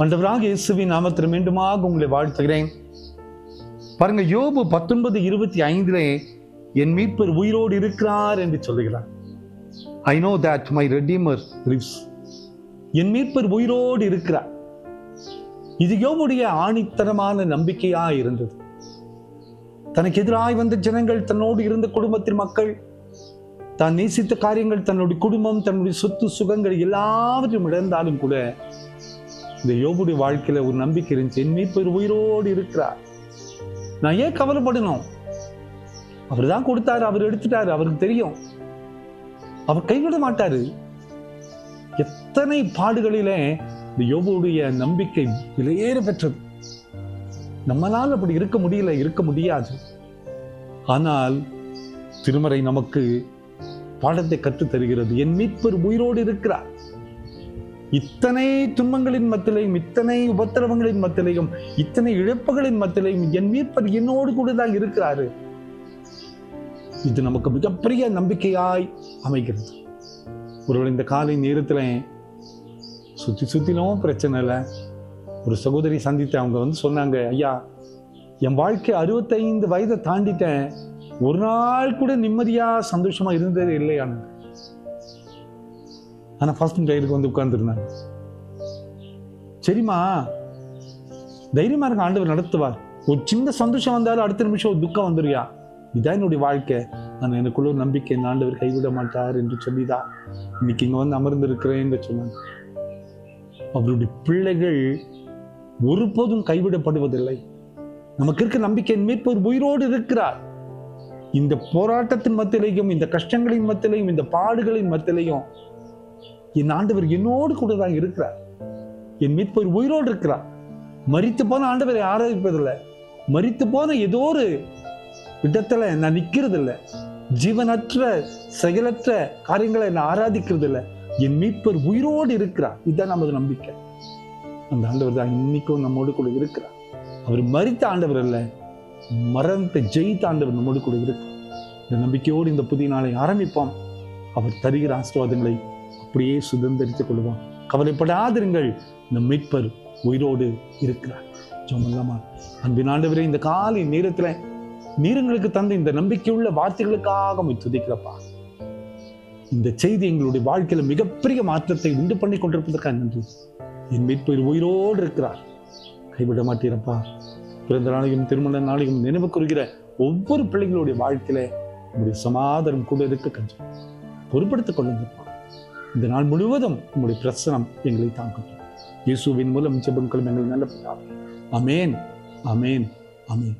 ஆண்டவராக இயேசுவின் நாமத்தில் மீண்டுமாக உங்களை வாழ்த்துகிறேன். பாருங்க, யோபு 19:25 என் மீட்பர் உயிரோடு இருக்கிறார் என்று சொல்லுகிறார். I know that my redeemer lives. என் மீட்பர் உயிரோடு இருக்கிறார். இது யோபுடைய ஆணித்தரமான நம்பிக்கையா இருந்தது. தனக்கு எதிராய் வந்த ஜனங்கள், தன்னோடு இருந்த குடும்பத்தின் மக்கள், தான் நேசித்த காரியங்கள், தன்னுடைய குடும்பம், தன்னுடைய சொத்து சுகங்கள் எல்லாவற்றையும் இழந்தாலும் கூட இந்த யோபுடைய வாழ்க்கையில ஒரு நம்பிக்கை இருந்துச்சு. என் மீட்பர் உயிரோடு இருக்கிறார். நான் ஏன் கவலைப்படணும்? அவர் தான் கொடுத்தாரு, அவர் எடுத்துட்டாரு, அவருக்கு தெரியும், அவர் கைவிட மாட்டாரு. எத்தனை பாடுகளிலே இந்த யோபுடைய நம்பிக்கை விலையேற பெற்றது. நம்மளால் அப்படி இருக்க முடியாது. ஆனால் திருமறை நமக்கு பாடத்தை கற்றுத் தருகிறது. என் மீட்பர் உயிரோடு இருக்கிறார். இத்தனை துன்பங்களின் மத்தியிலையும், இத்தனை உபத்திரவங்களின் மத்தியிலையும், இத்தனை இழப்புகளின் மத்தியிலையும் என் மீட்பர் என்னோடு கூட தான் இருக்கிறாரு. இது நமக்கு மிகப்பெரிய நம்பிக்கையாய் அமைகிறது. ஒருவேளை இந்த காலை நேரத்துல சுத்திலும் பிரச்சனை இல்லை. ஒரு சகோதரி சந்தித்த அவங்க சொன்னாங்க, ஐயா, என் வாழ்க்கை 65 வயதை தாண்டிட்டேன், ஒரு நாள் கூட நிம்மதியா சந்தோஷமா இருந்ததே இல்லையான்னு. ஆனா ஃபர்ஸ்ட் டைருக்கு உட்கார்ந்துருந்தாங்க. சரிம்மா, தைரியமா இருக்க, ஆண்டவர் நடத்துவார். ஒரு சின்ன சந்தோஷம் வந்தாலும் அடுத்த நிமிஷம் ஒரு துக்கம் வந்துருயா. இதான் என்னுடைய வாழ்க்கை. நான் எனக்குள்ள ஒரு நம்பிக்கை, இந்த ஆண்டவர் கைவிட மாட்டார் என்று சொல்லிதான் இன்னைக்கு இங்க அமர்ந்திருக்கிறேன் என்று சொன்னாங்க. அவருடைய பிள்ளைகள் ஒருபோதும் கைவிடப்படுவதில்லை. நமக்கு இருக்க நம்பிக்கை, மீட்பர் உயிரோடு இருக்கிறார். இந்த போராட்டத்தின் மத்தியிலையும், இந்த கஷ்டங்களின் மத்தியிலையும், இந்த பாடுகளின் மத்தியிலையும் என் ஆண்டவர் என்னோடு கூட தான் இருக்கிறார். என் மீட்பர் உயிரோடு இருக்கிறார். மரித்து போன ஆண்டவரை ஆராதிப்பதில்லை. மரித்து போன ஏதோ ஒரு இடத்துல நான் நிக்கிறது இல்லை. ஜீவனற்ற செயலற்ற காரியங்களை நான் ஆராதிக்கிறது இல்லை. என் மீட்பர் உயிரோடு இருக்கிறார். இதுதான் நமது நம்பிக்கை. அந்த ஆண்டவர் தான் இன்னைக்கும் நம்மோடு கூட இருக்கிறார். அவர் மரித்த ஆண்டவர் அல்ல, மரணத்தை ஜெயித்த ஆண்டவர் நம்மோடு கூட இருக்கிறார். இந்த நம்பிக்கையோடு இந்த புதிய நாளை ஆரம்பிப்போம். அவர் தருகிற ஆசீர்வாதங்களை அப்படியே சுதந்திரித்துக் கொள்வோம். கவலைப்படாதிருங்கள், நம் மீட்பர் உயிரோடு இருக்கிறார். ஜெபம். அன்பின் ஆண்டவரே, இந்த காலை நேரத்துல நீரங்களுக்கு தந்த இந்த நம்பிக்கையுள்ள வார்த்தைகளுக்காக துதிக்கிறப்பா. இந்த செய்தி எங்களுடைய வாழ்க்கையில மிகப்பெரிய மாற்றத்தை உண்டு பண்ணி கொண்டிருப்பதற்காக நன்றி. என் மீட்பர் உயிரோடு இருக்கிறார், கைவிட மாட்டீரப்பா. பிறந்த நாளையும் திருமண நாளையும் நினைவு கூறுகிற ஒவ்வொரு பிள்ளைகளுடைய வாழ்க்கையில உங்களுடைய சமாதானம் கூட இருக்க கஞ்சம் பொறுப்படுத்திக் கொள்ளுங்கப்பா. இந்த நாள் முழுவதும் உங்களுடைய பிரசனம் எங்களை தாங்கட்டும். இயேசுவின் மூலம் ஜெபங்களும் எங்கள் நல்ல பிதாவே. ஆமென், ஆமென், ஆமென்.